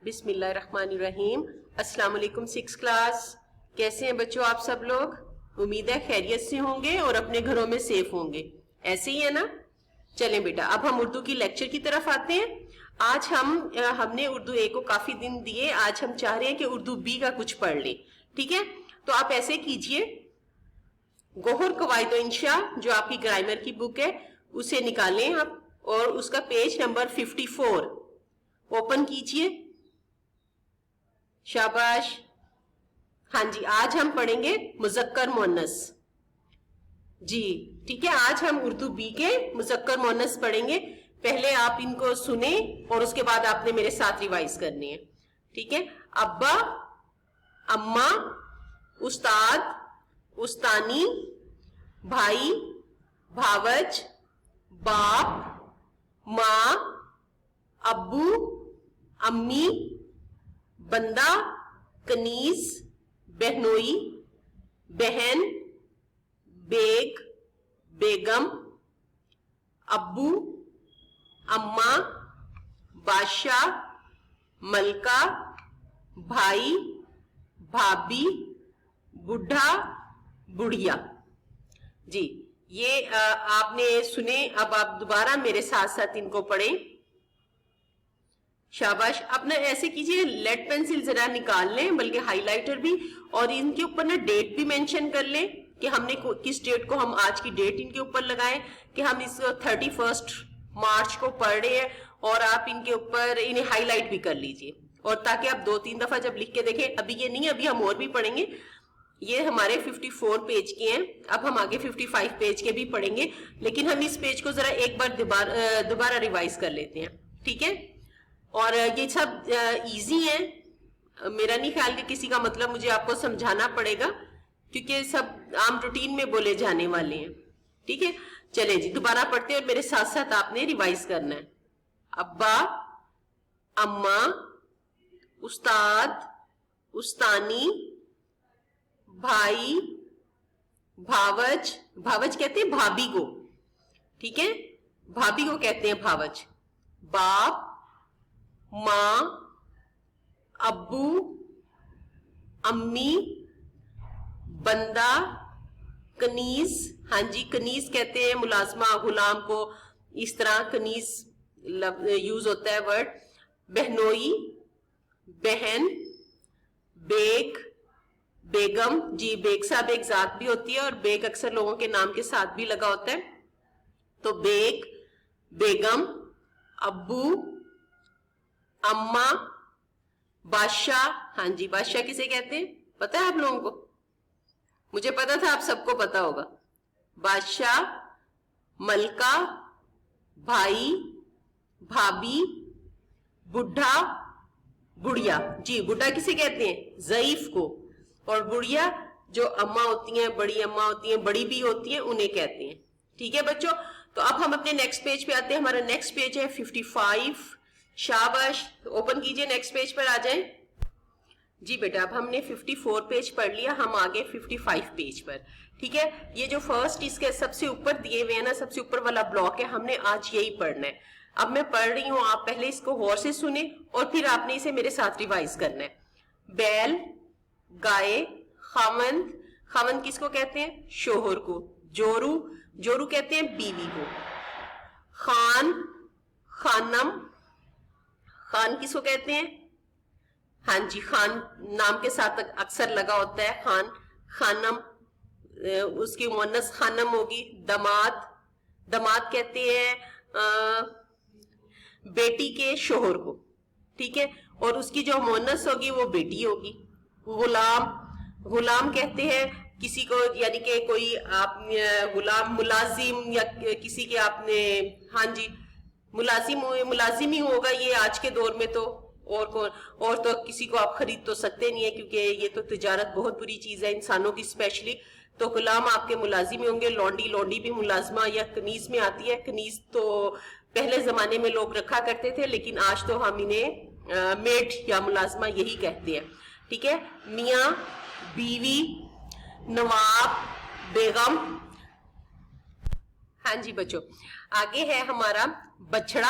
بسم اللہ الرحمن الرحیم. السلام علیکم 6 کلاس. کیسے ہیں بچوں آپ سب لوگ؟ امید ہے خیریت سے ہوں گے اور اپنے گھروں میں سیف ہوں گے. ایسے ہی ہے نا؟ چلیں بیٹا اب ہم اردو کی لیکچر کی طرف آتے ہیں. آج ہم نے اردو اے کو کافی دن دیے. آج ہم چاہ رہے ہیں کہ اردو بی کا کچھ پڑھ لیں. ٹھیک ہے؟ تو آپ ایسے کیجئے, گوہر قواعد و انشاء جو آپ کی گرامر کی بک ہے اسے نکالیں آپ, اور اس کا پیج نمبر 54 اوپن کیجئے. شاباش. ہاں جی, آج ہم پڑھیں گے مذکر مؤنث. جی ٹھیک ہے, آج ہم اردو بی کے مذکر مؤنث پڑھیں گے. پہلے آپ ان کو سنیں اور اس کے بعد آپ نے میرے ساتھ ریوائز کرنی ہے. ٹھیک ہے؟ ابا, اماں, استاد, استانی, بھائی, بھاوج, باپ, ماں, ابو, امی, بندہ, کنیز, بہنوئی, بہن, بیگ, بیگم, ابو, اماں, بادشاہ, ملکہ, بھائی, بھابھی, بڈھا, بڑھیا. جی یہ آپ نے سنے. اب آپ دوبارہ میرے ساتھ ساتھ ان کو پڑھیں. شاباش. اب نا ایسے کیجئے, لیڈ پینسل ذرا نکال لیں, بلکہ ہائی لائٹر بھی, اور ان کے اوپر نا ڈیٹ بھی مینشن کر لیں کہ ہم نے کس ڈیٹ کو, ہم آج کی ڈیٹ ان کے اوپر لگائیں کہ ہم اس 31 مارچ کو پڑھ رہے ہیں, اور آپ ان کے اوپر انہیں ہائی لائٹ بھی کر لیجئے, اور تاکہ آپ 2-3 دفعہ جب لکھ کے دیکھیں. ابھی یہ نہیں, ابھی ہم اور بھی پڑھیں گے. یہ ہمارے 54 پیج کے ہیں. اب ہم آگے 55 پیج کے بھی پڑھیں گے, لیکن ہم اس پیج کو ذرا ایک بار دوبارہ ریوائز کر لیتے ہیں. ٹھیک ہے؟ اور یہ سب ایزی ہیں. میرا نہیں خیال کہ کسی کا مطلب مجھے آپ کو سمجھانا پڑے گا, کیونکہ سب عام روٹین میں بولے جانے والے ہیں. ٹھیک ہے؟ چلیں جی دوبارہ پڑھتے ہیں, اور میرے ساتھ ساتھ آپ نے ریوائز کرنا ہے. ابا, اماں, استاد, استانی, بھائی, بھاوج. بھاوج کہتے ہیں بھابھی کو. ٹھیک ہے؟ بھابھی کو کہتے ہیں بھاوج. باپ, ماں, ابو, امی, بندہ, کنیز. ہاں جی, کنیز کہتے ہیں ملازمہ, غلام کو, اس طرح کنیز یوز ہوتا ہے ورڈ. بہنوئی, بہن, بیگ, بیگم. جی بیگ صاحب ایک ذات بھی ہوتی ہے, اور بیگ اکثر لوگوں کے نام کے ساتھ بھی لگا ہوتا ہے. تو بیگ, بیگم, ابو, اماں, بادشاہ. ہاں جی, بادشاہ کسے کہتے ہیں پتہ ہے آپ لوگوں کو؟ مجھے پتا تھا آپ سب کو پتا ہوگا. بادشاہ, ملکہ, بھائی, بھابھی, بڈھا, بڑھیا. جی بڈھا کسے کہتے ہیں؟ ضعیف کو. اور بڑھیا جو اماں ہوتی ہیں, بڑی اماں ہوتی ہیں, بڑی بھی ہوتی ہیں, انہیں کہتے ہیں. ٹھیک ہے بچوں؟ تو اب ہم اپنے نیکسٹ پیج پہ آتے ہیں. ہمارا نیکسٹ پیج ہے 55. شاباش, اوپن کیجئے, نیکسٹ پیج پر آ جائیں. جی بیٹا اب ہم نے 54 پیج پڑھ لیا, ہم آگے 55 پیج پر. ٹھیک ہے؟ یہ جو فرسٹ اس کے سب سے اوپر دیے ہوئے ہیں نا, سب سے اوپر والا بلاک ہے, ہم نے آج یہی پڑھنا ہے. اب میں پڑھ رہی ہوں, آپ پہلے اس کو غور سے سنیں, اور پھر آپ نے اسے میرے ساتھ ریوائز کرنا ہے. بیل, گائے, خاوند. خاوند کس کو کہتے ہیں؟ شوہر کو. جورو, جورو کہتے ہیں بیوی کو. خان, خانم. خان کس کو کہتے ہیں؟ ہاں جی, خان نام کے ساتھ اکثر لگا ہوتا ہے خان. خانم, اس کی مؤنث خانم ہوگی. داماد, داماد کہتے ہیں بیٹی کے شوہر کو. ٹھیک ہے؟ اور اس کی جو مؤنث ہوگی وہ بیٹی ہوگی. غلام, غلام کہتے ہیں کسی کو, یعنی کہ کوئی آپ غلام, ملازم, یا کسی کے آپ نے, ہاں جی ملازم ہی ہوگا یہ آج کے دور میں. تو اور کون, اور تو کسی کو آپ خرید تو سکتے نہیں ہے, کیونکہ یہ تو تجارت بہت بری چیز ہے انسانوں کی اسپیشلی. تو غلام آپ کے ملازم ہی ہوں گے. لونڈی, لونڈی بھی ملازمہ یا کنیز میں آتی ہے. کنیز تو پہلے زمانے میں لوگ رکھا کرتے تھے, لیکن آج تو ہم انہیں میڈ یا ملازمہ یہی کہتے ہیں. ٹھیک ہے؟ میاں, بیوی, نواب, بیگم. ہاں جی بچوں, آگے ہے ہمارا بچڑا,